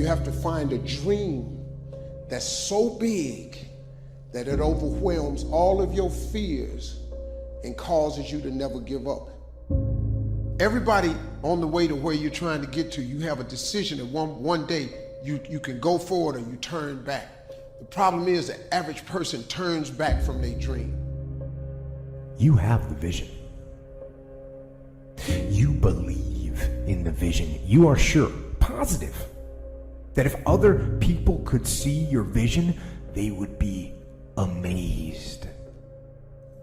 have to find a dream that's so big that it overwhelms all of your fears and causes you to never give up. Everybody on the way to where you're trying to get to, you have a decision that one day you can go forward or you turn back. The problem is the average person turns back from their dream. You have the vision. You believe in the vision. You are sure, positive, that if other people could see your vision, they would be amazed.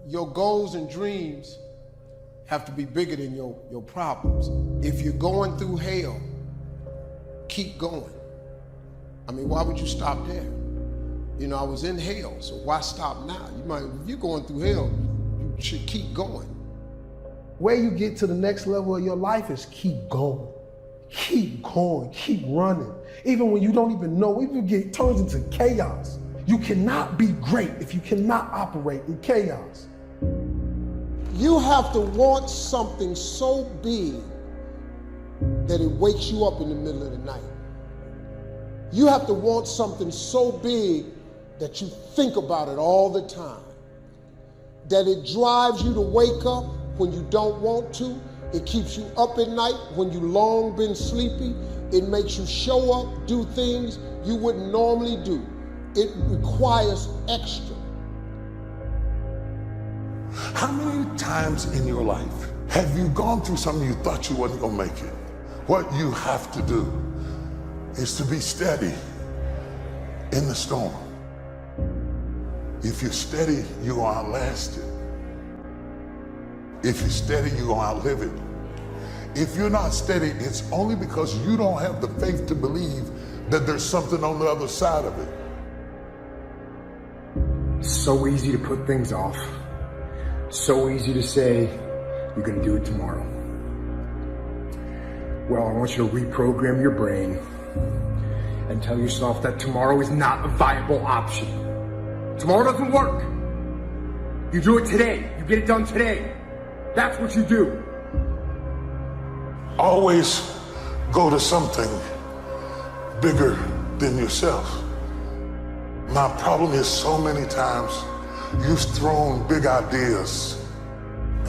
Your goals and dreams have to be bigger than your problems. If you're going through hell, keep going. I mean, why would you stop there? You know, I was in hell, so why stop now? If you're going through hell, you should keep going. Where you get to the next level of your life is keep going. Keep going, keep running. Even when you don't even know, even it turns into chaos. You cannot be great if you cannot operate in chaos. You have to want something so big that it wakes you up in the middle of the night. You have to want something so big that you think about it all the time. That it drives you to wake up when you don't want to. It keeps you up at night when you long been sleepy. It makes you show up, do things you wouldn't normally do. It requires extra. How many times in your life have you gone through something you thought you wasn't gonna make it? What you have to do is to be steady in the storm. If you're steady, you're gonna outlast it. If you're steady, you're gonna outlive it. If you're not steady, it's only because you don't have the faith to believe that there's something on the other side of it. It's so easy to put things off. So easy to say, you're gonna do it tomorrow. Well, I want you to reprogram your brain and tell yourself that tomorrow is not a viable option. Tomorrow doesn't work. You do it today. You get it done today. That's what you do. Always go to something bigger than yourself. My problem is so many times you've thrown big ideas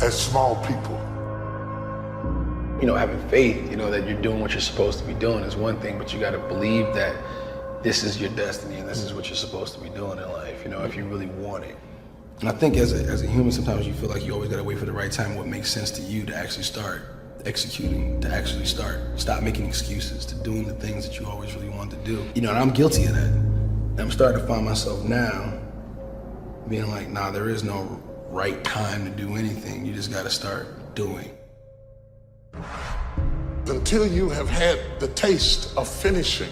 at small people. You know, having faith, you know, that you're doing what you're supposed to be doing is one thing, but you got to believe that this is your destiny and this is what you're supposed to be doing in life, you know, if you really want it. And I think as a human, sometimes you feel like you always got to wait for the right time, what makes sense to you to actually start executing, to actually stop making excuses, to doing the things that you always really wanted to do. You know, and I'm guilty of that. And I'm starting to find myself now being like, nah, there is no right time to do anything. You just got to start doing. Until you have had the taste of finishing,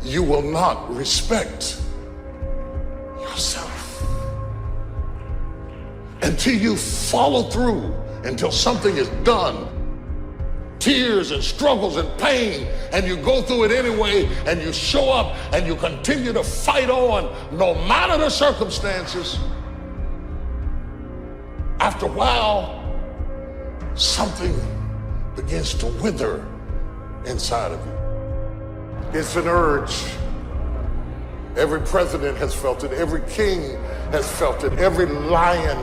you will not respect yourself. Until you follow through, until something is done, tears and struggles and pain, and you go through it anyway, and you show up and you continue to fight on no matter the circumstances. After a while, something begins to wither inside of you. It's an urge. Every president has felt it. Every king has felt it. Every lion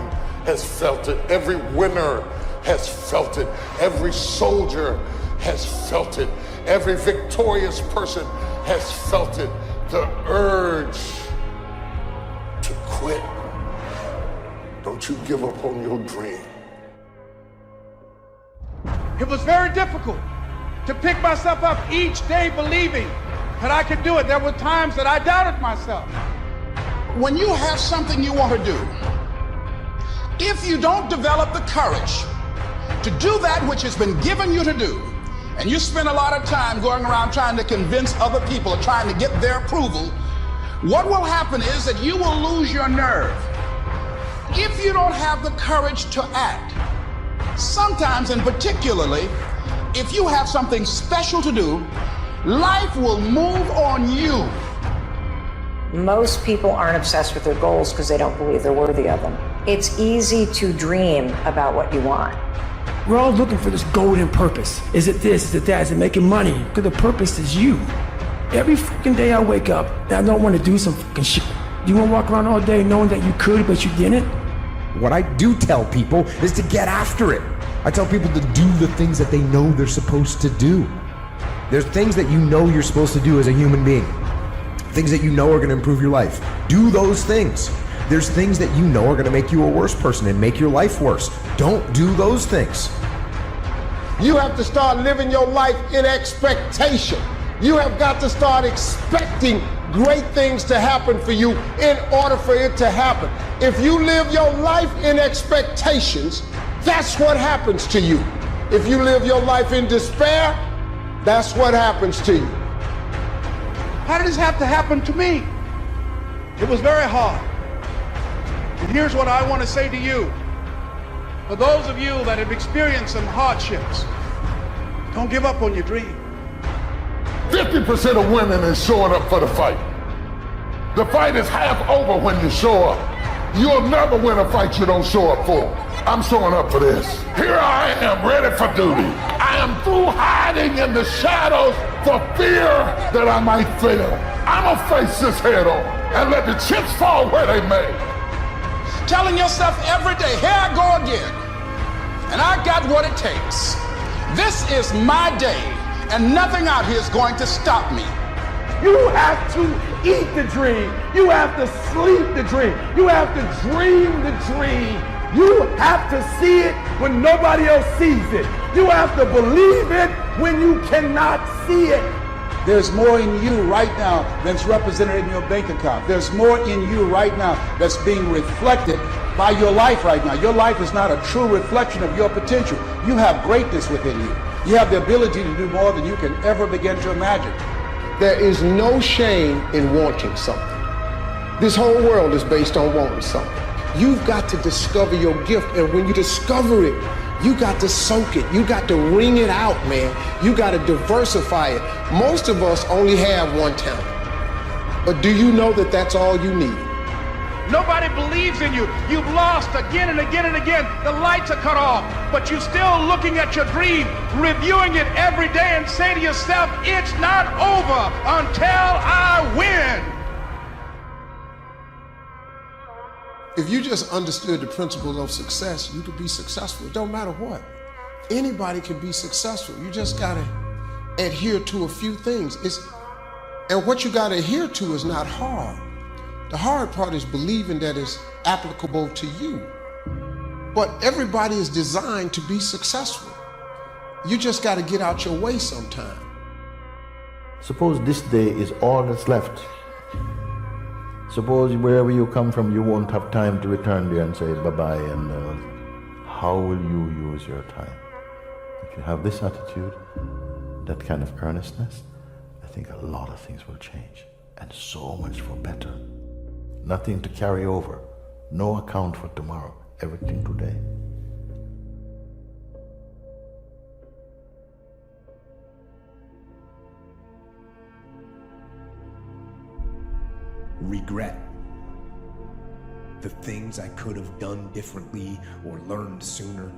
has felt it. Every winner has felt it. Every soldier has felt it. Every victorious person has felt it. The urge to quit. Don't you give up on your dream. It was very difficult to pick myself up each day believing that I could do it. There were times that I doubted myself. When you have something you want to do, if you don't develop the courage to do that which has been given you to do, and you spend a lot of time going around trying to convince other people or trying to get their approval, what will happen is that you will lose your nerve. If you don't have the courage to act, sometimes, and particularly, if you have something special to do, life will move on you. Most people aren't obsessed with their goals because they don't believe they're worthy of them. It's easy to dream about what you want, We're all looking for this golden purpose. Is it this? Is it that? Is it making money? Because the purpose is you. Every fucking day I wake up and I don't want to do some fucking shit. Do you want to walk around all day knowing that you could, but you didn't? What I do tell people is to get after it. I tell people to do the things that they know they're supposed to do. There's things that you know you're supposed to do as a human being. Things that you know are going to improve your life. Do those things. There's things that you know are going to make you a worse person and make your life worse. Don't do those things. You have to start living your life in expectation. You have got to start expecting great things to happen for you in order for it to happen. If you live your life in expectations, that's what happens to you. If you live your life in despair, that's what happens to you. How did this have to happen to me? It was very hard. And here's what I want to say to you. For those of you that have experienced some hardships, don't give up on your dream. 50% of women is showing up for the fight. The fight is half over when you show up. You'll never win a fight you don't show up for. I'm showing up for this. Here I am, ready for duty. I am through hiding in the shadows for fear that I might fail. I'ma face this head on and let the chips fall where they may. Telling yourself every day, here I go again, and I got what it takes. This is my day, and nothing out here is going to stop me. You have to eat the dream. You have to sleep the dream. You have to dream the dream. You have to see it when nobody else sees it. You have to believe it when you cannot see it. There's more in you right now than's represented in your bank account. There's more in you right now that's being reflected by your life right now. Your life is not a true reflection of your potential. You have greatness within you. You have the ability to do more than you can ever begin to imagine. There is no shame in wanting something. This whole world is based on wanting something. You've got to discover your gift, and when you discover it, you got to soak it. You got to wring it out, man. You got to diversify it. Most of us only have one talent. But do you know that that's all you need? Nobody believes in you. You've lost again and again and again. The lights are cut off, but you're still looking at your dream, reviewing it every day, and say to yourself, it's not over until I win. If you just understood the principles of success, you could be successful. It don't matter what. Anybody can be successful. You just gotta adhere to a few things. And what you gotta adhere to is not hard. The hard part is believing that it's applicable to you. But everybody is designed to be successful. You just gotta get out your way sometime. Suppose this day is all that's left. Suppose wherever you come from, you won't have time to return there and say bye-bye, and how will you use your time? If you have this attitude, that kind of earnestness, I think a lot of things will change, and so much for better. Nothing to carry over, no account for tomorrow, everything today. Regret. The things I could have done differently or learned sooner.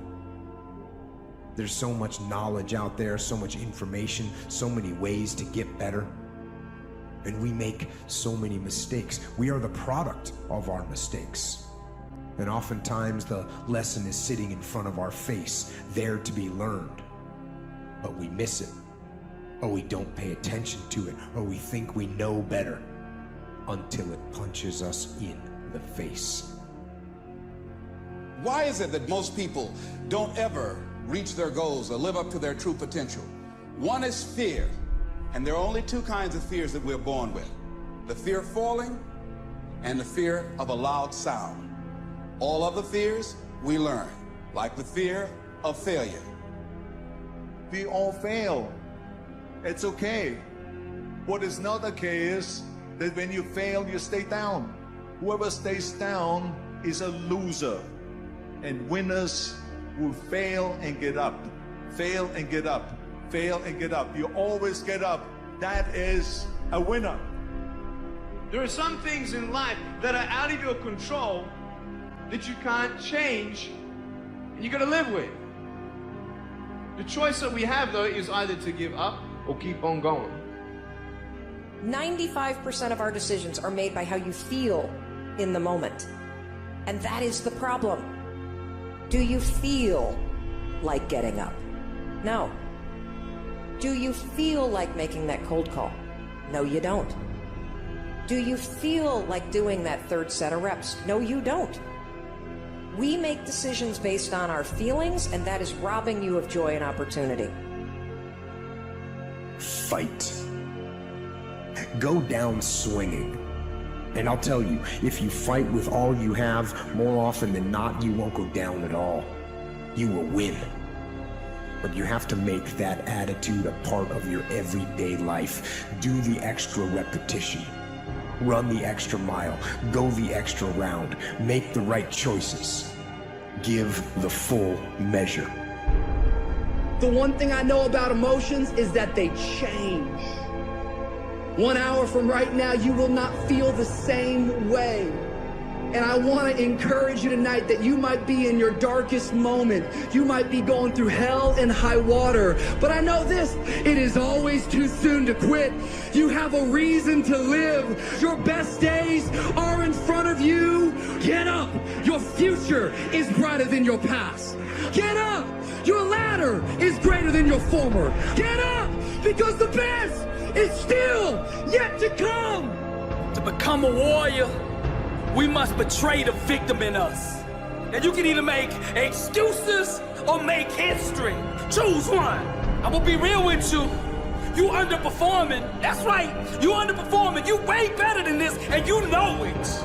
There's so much knowledge out there, so much information, so many ways to get better. And we make so many mistakes. We are the product of our mistakes. And oftentimes the lesson is sitting in front of our face, there to be learned. But we miss it, or we don't pay attention to it, or we think we know better, until it punches us in the face. Why is it that most people don't ever reach their goals or live up to their true potential? One is fear, and there are only two kinds of fears that we're born with: the fear of falling and the fear of a loud sound. All other fears we learn, like the fear of failure. We all fail. It's okay. What is not okay is that when you fail, you stay down. Whoever stays down is a loser. And winners will fail and get up. Fail and get up. Fail and get up. You always get up. That is a winner. There are some things in life that are out of your control that you can't change and you gotta live with. The choice that we have, though, is either to give up or keep on going. 95% of our decisions are made by how you feel in the moment. And that is the problem. Do you feel like getting up? No. Do you feel like making that cold call? No, you don't. Do you feel like doing that third set of reps? No, you don't. We make decisions based on our feelings, and that is robbing you of joy and opportunity. Fight. Go down swinging. And I'll tell you, if you fight with all you have, more often than not, you won't go down at all. You will win. But you have to make that attitude a part of your everyday life. Do the extra repetition. Run the extra mile. Go the extra round. Make the right choices. Give the full measure. The one thing I know about emotions is that they change. 1 hour from right now, you will not feel the same way. And I want to encourage you tonight that you might be in your darkest moment. You might be going through hell and high water. But I know this, it is always too soon to quit. You have a reason to live. Your best days are in front of you. Get up. Your future is brighter than your past. Get up. Your ladder is greater than your former. Get up, because the best is still yet to come. To become a warrior, we must betray the victim in us. And you can either make excuses or make history. Choose one. I'm gonna be real with you. You underperforming. That's right. You underperforming. You way better than this, and you know it.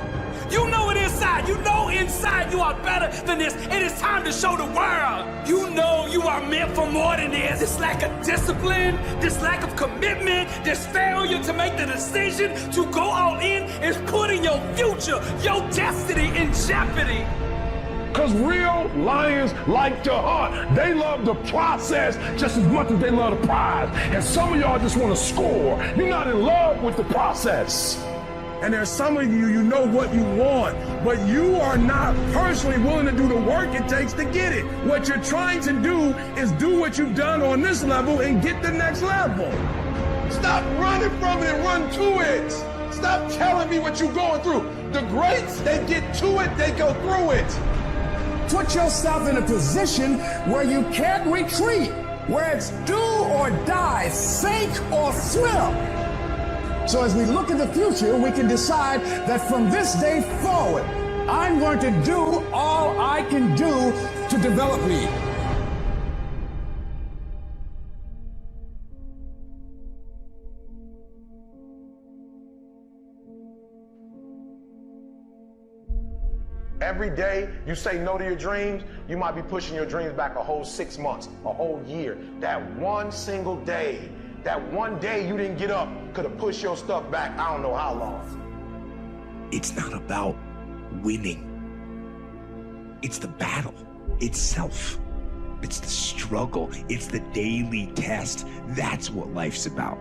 You know it inside. You know inside you are better than this. It is time to show the world. You know you are meant for more than this. This lack of discipline, this lack of commitment, this failure to make the decision to go all in is putting your future, your destiny in jeopardy. Because real lions like to hunt. They love the process just as much as they love the prize. And some of y'all just want to score. You're not in love with the process. And there's some of you, you know what you want, but you are not personally willing to do the work it takes to get it. What you're trying to do is do what you've done on this level and get the next level. Stop running from it and run to it. Stop telling me what you're going through. The greats, they get to it, they go through it. Put yourself in a position where you can't retreat, where it's do or die, sink or swim. So as we look at the future, we can decide that from this day forward, I'm going to do all I can do to develop me. Every day you say no to your dreams, you might be pushing your dreams back a whole 6 months, a whole year. That one single day, that one day you didn't get up could have pushed your stuff back I don't know how long. It's not about winning. It's the battle itself. It's the struggle. It's the daily test. That's what life's about.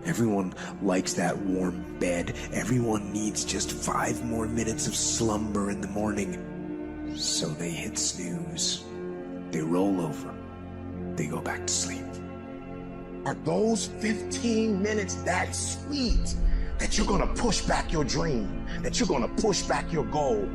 Everyone likes that warm bed. Everyone needs just 5 more minutes of slumber in the morning. So they hit snooze. They roll over. They go back to sleep. Are those 15 minutes that sweet that you're gonna push back your dream, that you're gonna push back your goal?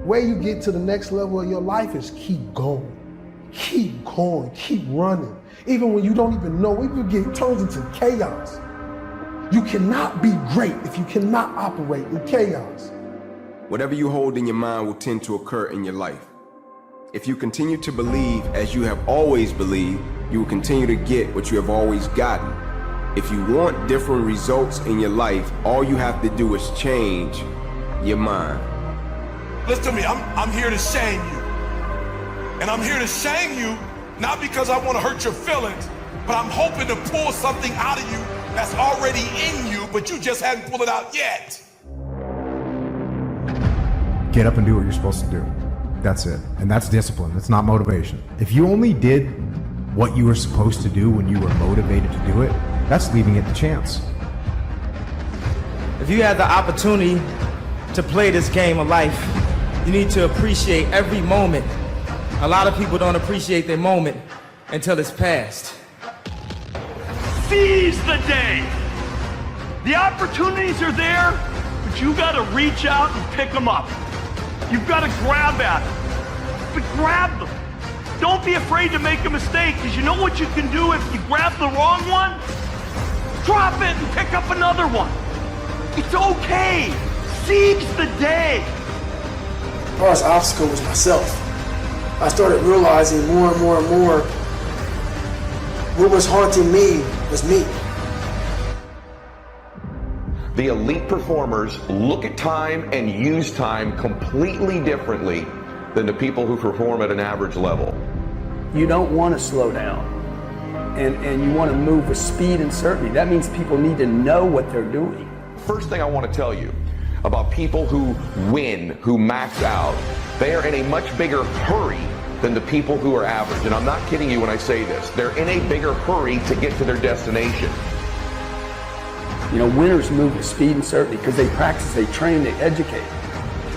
Way you get to the next level of your life is keep going, keep running. Even when you don't even know, even it turns into chaos. You cannot be great if you cannot operate in chaos. Whatever you hold in your mind will tend to occur in your life. If you continue to believe as you have always believed, you will continue to get what you have always gotten. If you want different results in your life, all you have to do is change your mind. Listen to me, I'm here to shame you. And I'm here to shame you, not because I want to hurt your feelings, but I'm hoping to pull something out of you that's already in you, but you just haven't pulled it out yet. Get up and do what you're supposed to do. That's it. And that's discipline. It's not motivation. If you only did what you were supposed to do when you were motivated to do it, that's leaving it to chance. If you had the opportunity to play this game of life, you need to appreciate every moment. A lot of people don't appreciate their moment until it's past. Seize the day. The opportunities are there, but you got to reach out and pick them up. You've got to grab at them, but grab them. Don't be afraid to make a mistake, because you know what you can do if you grab the wrong one? Drop it and pick up another one. It's okay. Seize the day. The hardest obstacle was myself. I started realizing more and more and more what was haunting me was me. The elite performers look at time and use time completely differently than the people who perform at an average level. You don't want to slow down, and you want to move with speed and certainty. That means people need to know what they're doing. First thing I want to tell you about people who win, who max out, they are in a much bigger hurry than the people who are average. And I'm not kidding you when I say this. They're in a bigger hurry to get to their destination. You know, winners move with speed and certainty because they practice, they train, they educate.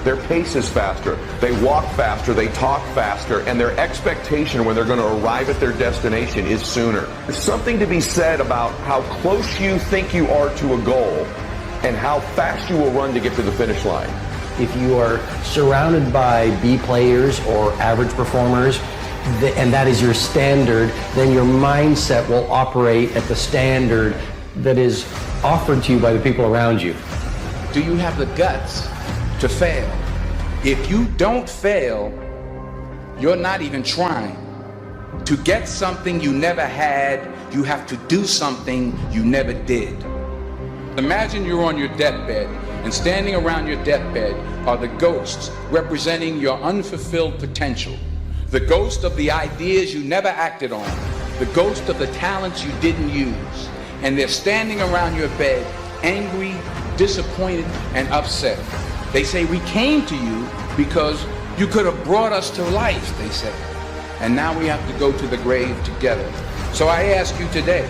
Their pace is faster, they walk faster, they talk faster, and their expectation when they're going to arrive at their destination is sooner. There's something to be said about how close you think you are to a goal and how fast you will run to get to the finish line. If you are surrounded by B players or average performers, and that is your standard, then your mindset will operate at the standard that is offered to you by the people around you. Do you have the guts to fail? If you don't fail, you're not even trying. To get something you never had, you have to do something you never did. Imagine you're on your deathbed, and standing around your deathbed are the ghosts representing your unfulfilled potential. The ghost of the ideas you never acted on. The ghost of the talents you didn't use. And they're standing around your bed, angry, disappointed, and upset. They say, we came to you because you could have brought us to life, they say. And now we have to go to the grave together. So I ask you today,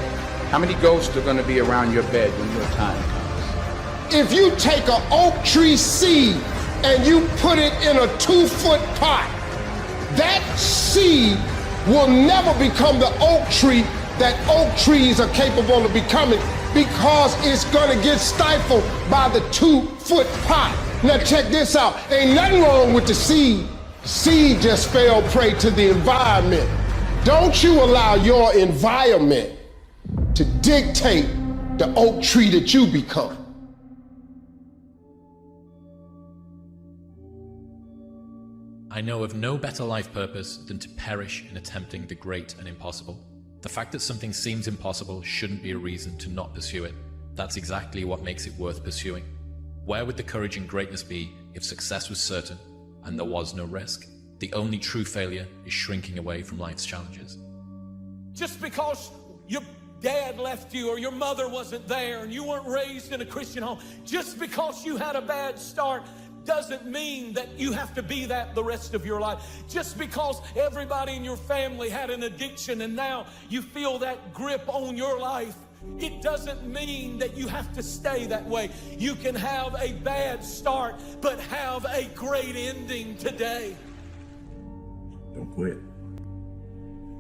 how many ghosts are going to be around your bed when your time comes? If you take an oak tree seed and you put it in a 2-foot pot, that seed will never become the oak tree that oak trees are capable of becoming, because it's gonna get stifled by the 2-foot pot. Now check this out, ain't nothing wrong with the seed. Seed just fell prey to the environment. Don't you allow your environment to dictate the oak tree that you become. I know of no better life purpose than to perish in attempting the great and impossible. The fact that something seems impossible shouldn't be a reason to not pursue it. That's exactly what makes it worth pursuing. Where would the courage and greatness be if success was certain and there was no risk? The only true failure is shrinking away from life's challenges. Just because your dad left you or your mother wasn't there and you weren't raised in a Christian home, just because you had a bad start doesn't mean that you have to be that the rest of your life. Just because everybody in your family had an addiction and now you feel that grip on your life, it doesn't mean that you have to stay that way. You can have a bad start, but have a great ending today. Don't quit.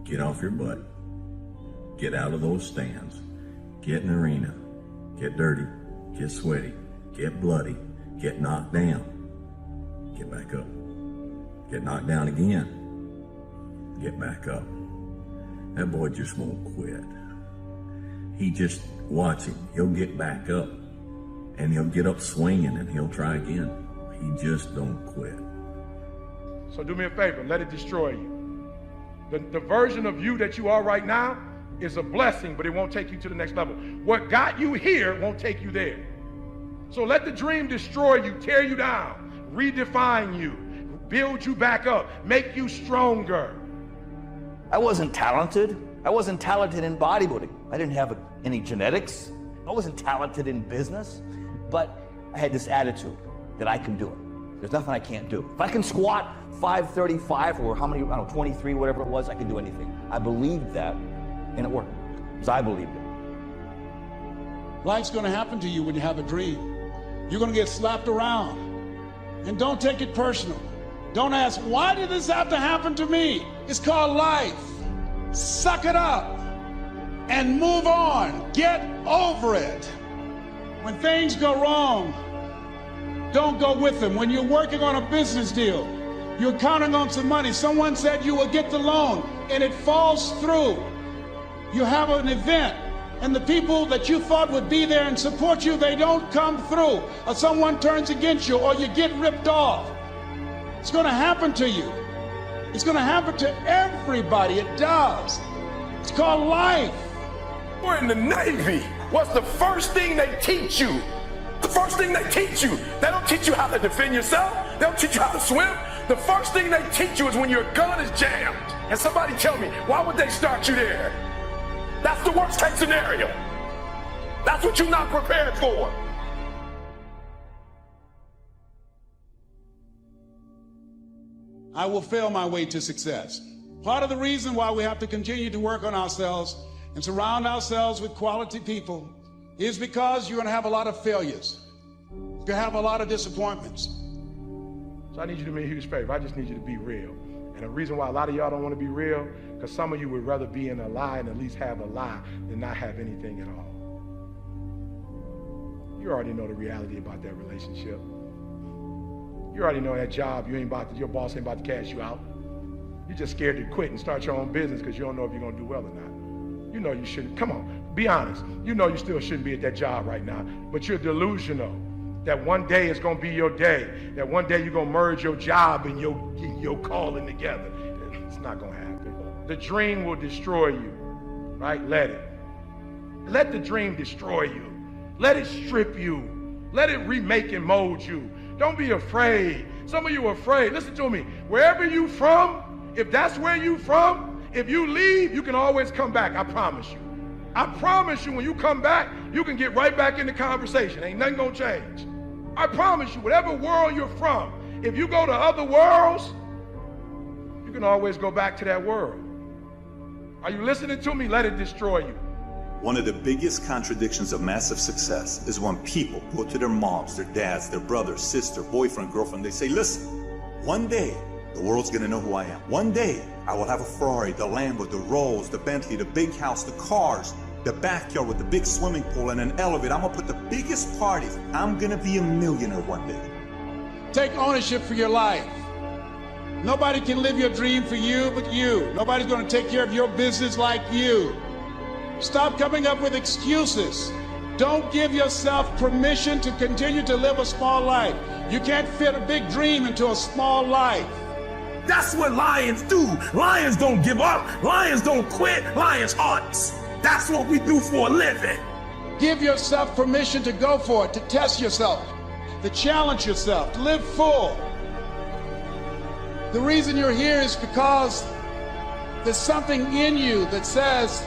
Get off your butt. Get out of those stands. Get in the arena. Get dirty. Get sweaty. Get bloody. Get knocked down. Get back up. Get knocked down again. Get back up. That boy just won't quit. He just, watch him. He'll get back up. And he'll get up swinging and he'll try again. He just don't quit. So do me a favor, let it destroy you. The version of you that you are right now is a blessing, but it won't take you to the next level. What got you here won't take you there. So let the dream destroy you, tear you down, redefine you, build you back up, make you stronger. I wasn't talented. I wasn't talented in bodybuilding. I didn't have any genetics. I wasn't talented in business, but I had this attitude that I can do it. There's nothing I can't do. If I can squat 535 or how many, I don't know, 23, whatever it was, I can do anything. I believed that, and it worked, because I believed it. Life's going to happen to you when you have a dream. You're going to get slapped around. And don't take it personal. Don't ask, why did this have to happen to me? It's called life. Suck it up and move on. Get over it. When things go wrong, don't go with them. When you're working on a business deal, you're counting on some money. Someone said you will get the loan and it falls through. You have an event and the people that you thought would be there and support you, they don't come through. Or someone turns against you or you get ripped off. It's going to happen to you. It's going to happen to everybody. It does. It's called life. We're in the Navy. What's the first thing they teach you? The first thing they teach you. They don't teach you how to defend yourself. They don't teach you how to swim. The first thing they teach you is when your gun is jammed. And somebody tell me, why would they start you there? That's the worst case scenario. That's what you're not prepared for. I will fail my way to success. Part of the reason why we have to continue to work on ourselves and surround ourselves with quality people is because you're going to have a lot of failures. You're going to have a lot of disappointments. So I need you to do me a huge favor. I just need you to be real. And the reason why a lot of y'all don't want to be real, because some of you would rather be in a lie and at least have a lie than not have anything at all. You already know the reality about that relationship. You already know that job, your boss ain't about to cash you out. You're just scared to quit and start your own business because you don't know if you're going to do well or not. You know you shouldn't. Come on, be honest. You know you still shouldn't be at that job right now, but you're delusional that one day is going to be your day, that one day you're going to merge your job and your calling together. It's not going to happen. The dream will destroy you, right? Let it. Let the dream destroy you. Let it strip you. Let it remake and mold you. Don't be afraid. Some of you are afraid. Listen to me. Wherever you from, if that's where you from, if you leave, you can always come back. I promise you. I promise you, when you come back, you can get right back in the conversation. Ain't nothing gonna change. I promise you, whatever world you're from, if you go to other worlds, you can always go back to that world. Are you listening to me? Let it destroy you. One of the biggest contradictions of massive success is when people go to their moms, their dads, their brothers, sister, boyfriend, girlfriend, they say, listen, one day the world's gonna know who I am. One day I will have a Ferrari, the Lambo, the Rolls, the Bentley, the big house, the cars, the backyard with the big swimming pool and an elevator. I'm gonna put the biggest parties. I'm gonna be a millionaire one day. Take ownership for your life. Nobody can live your dream for you but you. Nobody's gonna take care of your business like you. Stop coming up with excuses. Don't give yourself permission to continue to live a small life. You can't fit a big dream into a small life. That's what lions do. Lions don't give up. Lions don't quit. Lions hunt. That's what we do for a living. Give yourself permission to go for it, to test yourself, to challenge yourself, to live full. The reason you're here is because there's something in you that says,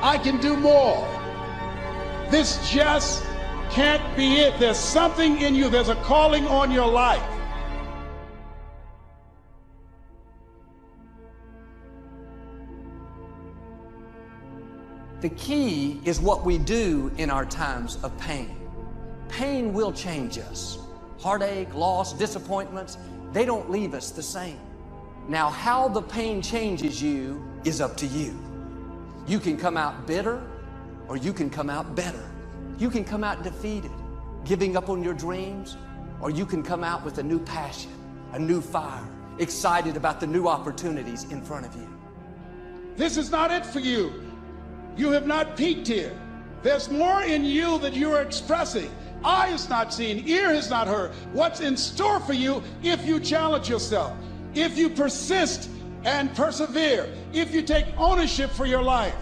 I can do more. This just can't be it. There's something in you. There's a calling on your life. The key is what we do in our times of pain. Pain will change us. Heartache, loss, disappointments, they don't leave us the same. Now, how the pain changes you is up to you. You can come out bitter, or you can come out better. You can come out defeated, giving up on your dreams, or you can come out with a new passion, a new fire, excited about the new opportunities in front of you. This is not it for you. You have not peaked here. There's more in you that you are expressing. Eye has not seen, ear has not heard. What's in store for you if you challenge yourself, if you persist and persevere, if you take ownership for your life.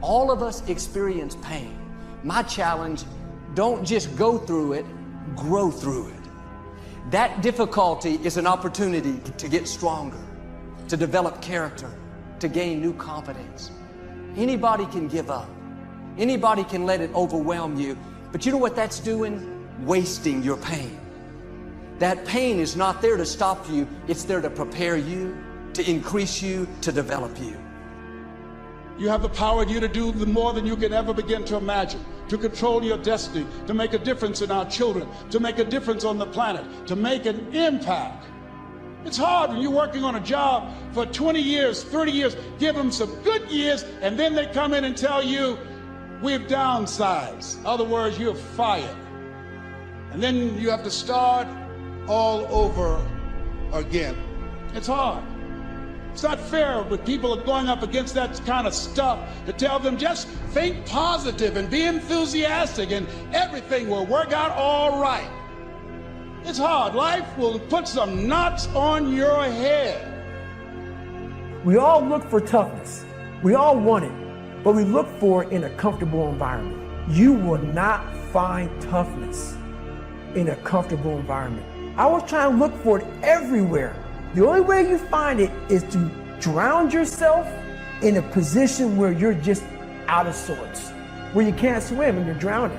All of us experience pain. My challenge, don't just go through it, grow through it. That difficulty is an opportunity to get stronger, to develop character, to gain new confidence. Anybody can give up. Anybody can let it overwhelm you. But you know what that's doing? Wasting your pain. That pain is not there to stop you. It's there to prepare you, to increase you, to develop you. You have the power in you to do more than you can ever begin to imagine, to control your destiny, to make a difference in our children, to make a difference on the planet, to make an impact. It's hard when you're working on a job for 20 years, 30 years, give them some good years, and then they come in and tell you, we've downsized. In other words, you're fired. And then you have to start all over again. It's hard. It's not fair when people are going up against that kind of stuff to tell them just think positive and be enthusiastic and everything will work out all right. It's hard. Life will put some knots on your head. We all look for toughness. We all want it, but we look for it in a comfortable environment. You will not find toughness in a comfortable environment. I was trying to look for it everywhere. The only way you find it is to drown yourself in a position where you're just out of sorts, where you can't swim and you're drowning.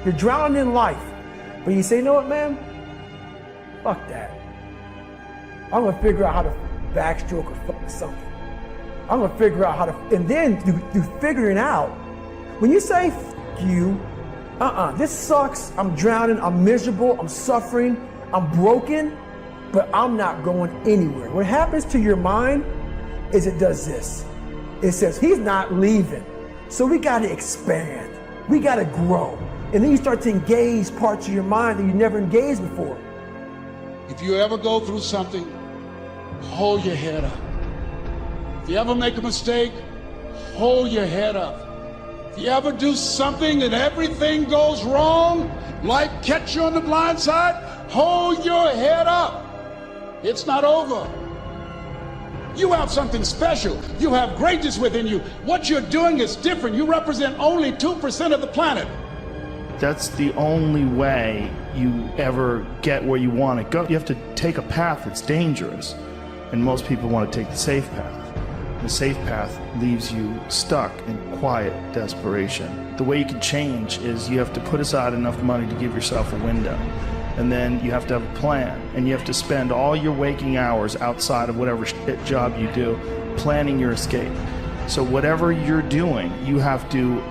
You're drowning in life. But you say, you know what, man? Fuck that. I'm gonna figure out how to backstroke or fuck something. I'm gonna figure out how to, and then through figuring out, when you say fuck you, this sucks, I'm drowning, I'm miserable, I'm suffering, I'm broken, but I'm not going anywhere. What happens to your mind is it does this. It says, he's not leaving. So we gotta expand. We gotta grow. And then you start to engage parts of your mind that you never engaged before. If you ever go through something, hold your head up. If you ever make a mistake, hold your head up. If you ever do something and everything goes wrong, life catch you on the blind side, hold your head up. It's not over. You have something special. You have greatness within you. What you're doing is different. You represent only 2% of the planet. That's the only way you ever get where you want to go. You have to take a path that's dangerous, and most people want to take the safe path. The safe path leaves you stuck in quiet desperation. The way you can change is you have to put aside enough money to give yourself a window. And then you have to have a plan, and you have to spend all your waking hours outside of whatever shit job you do planning your escape. So whatever you're doing, you have to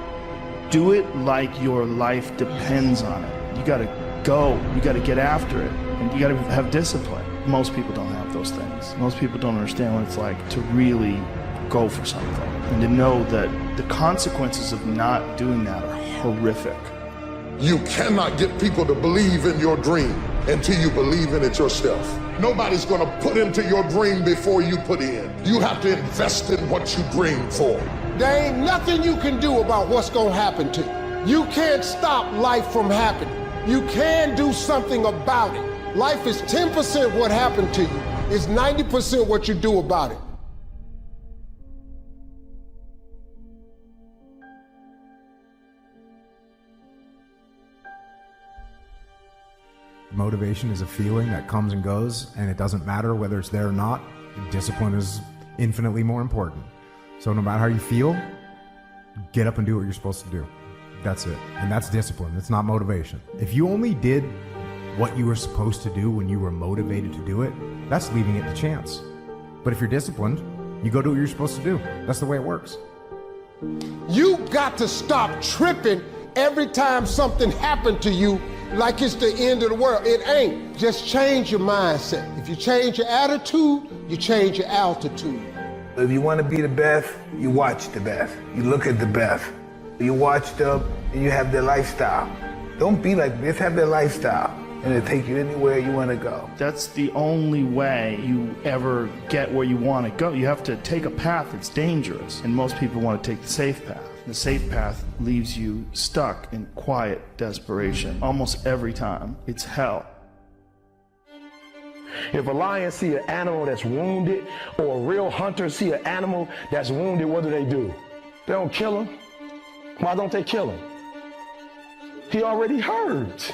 do it like your life depends on it. You gotta go, you gotta get after it, and you gotta have discipline. Most people don't have those things. Most people don't understand what it's like to really go for something, and to know that the consequences of not doing that are horrific. You cannot get people to believe in your dream until you believe in it yourself. Nobody's gonna put into your dream before you put in. You have to invest in what you dream for. There ain't nothing you can do about what's gonna happen to you. You can't stop life from happening. You can do something about it. Life is 10% what happened to you. It's 90% what you do about it. Motivation is a feeling that comes and goes, and it doesn't matter whether it's there or not. Discipline is infinitely more important. So no matter how you feel, get up and do what you're supposed to do. That's it. And that's discipline. It's not motivation. If you only did what you were supposed to do when you were motivated to do it, that's leaving it to chance. But if you're disciplined, you go do what you're supposed to do. That's the way it works. You got to stop tripping every time something happened to you like it's the end of the world. It ain't. Just change your mindset. If you change your attitude, you change your altitude. If you want to be the best, you watch the best. You look at the best. You watch them and you have their lifestyle. Don't be like this, have their lifestyle. And it'll take you anywhere you want to go. That's the only way you ever get where you want to go. You have to take a path that's dangerous, and most people want to take the safe path. The safe path leaves you stuck in quiet desperation almost every time. It's hell. If a lion see an animal that's wounded, or a real hunter see an animal that's wounded, what do? They don't kill him. Why don't they kill him? He already hurt.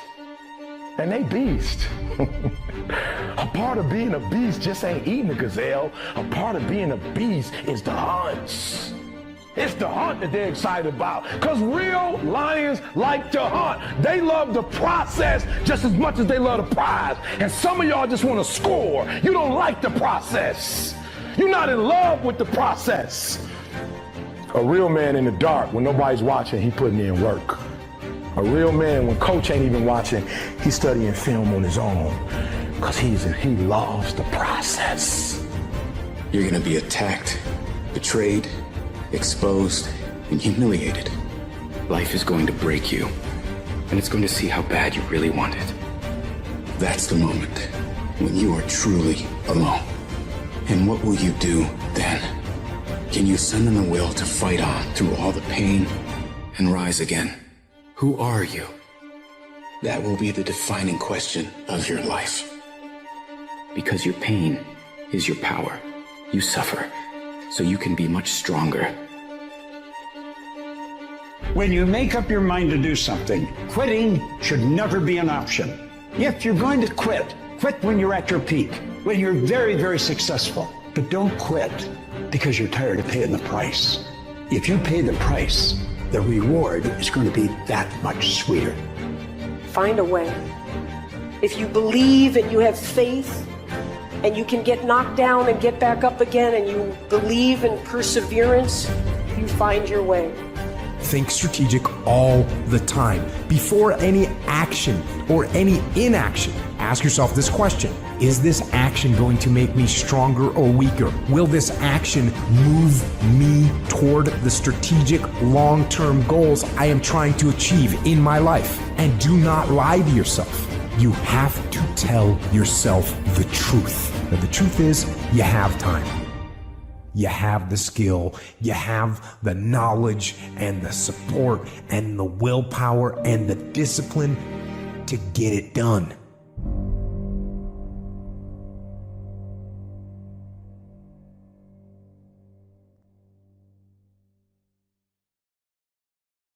And they beast. A part of being a beast just ain't eating a gazelle. A part of being a beast is the hunts. It's the hunt that they're excited about. Because real lions like to hunt. They love the process just as much as they love the prize. And some of y'all just want to score. You don't like the process. You're not in love with the process. A real man in the dark, when nobody's watching, he putting in work. A real man, when coach ain't even watching, he's studying film on his own. Because he loves the process. You're going to be attacked, betrayed, exposed, and humiliated. Life is going to break you, and it's going to see how bad you really want it. That's the moment when you are truly alone. And what will you do then? Can you summon the will to fight on through all the pain and rise again? Who are you? That will be the defining question of your life. Because your pain is your power. You suffer, so you can be much stronger. When you make up your mind to do something, quitting should never be an option. If you're going to quit, quit when you're at your peak, when you're very, very successful. But don't quit because you're tired of paying the price. If you pay the price, the reward is going to be that much sweeter. Find a way. If you believe and you have faith, and you can get knocked down and get back up again, and you believe in perseverance, you find your way. Think strategic all the time. Before any action or any inaction, ask yourself this question. Is this action going to make me stronger or weaker? Will this action move me toward the strategic long-term goals I am trying to achieve in my life? And do not lie to yourself. You have to tell yourself the truth. Now, the truth is, you have time. You have the skill, you have the knowledge and the support and the willpower and the discipline to get it done.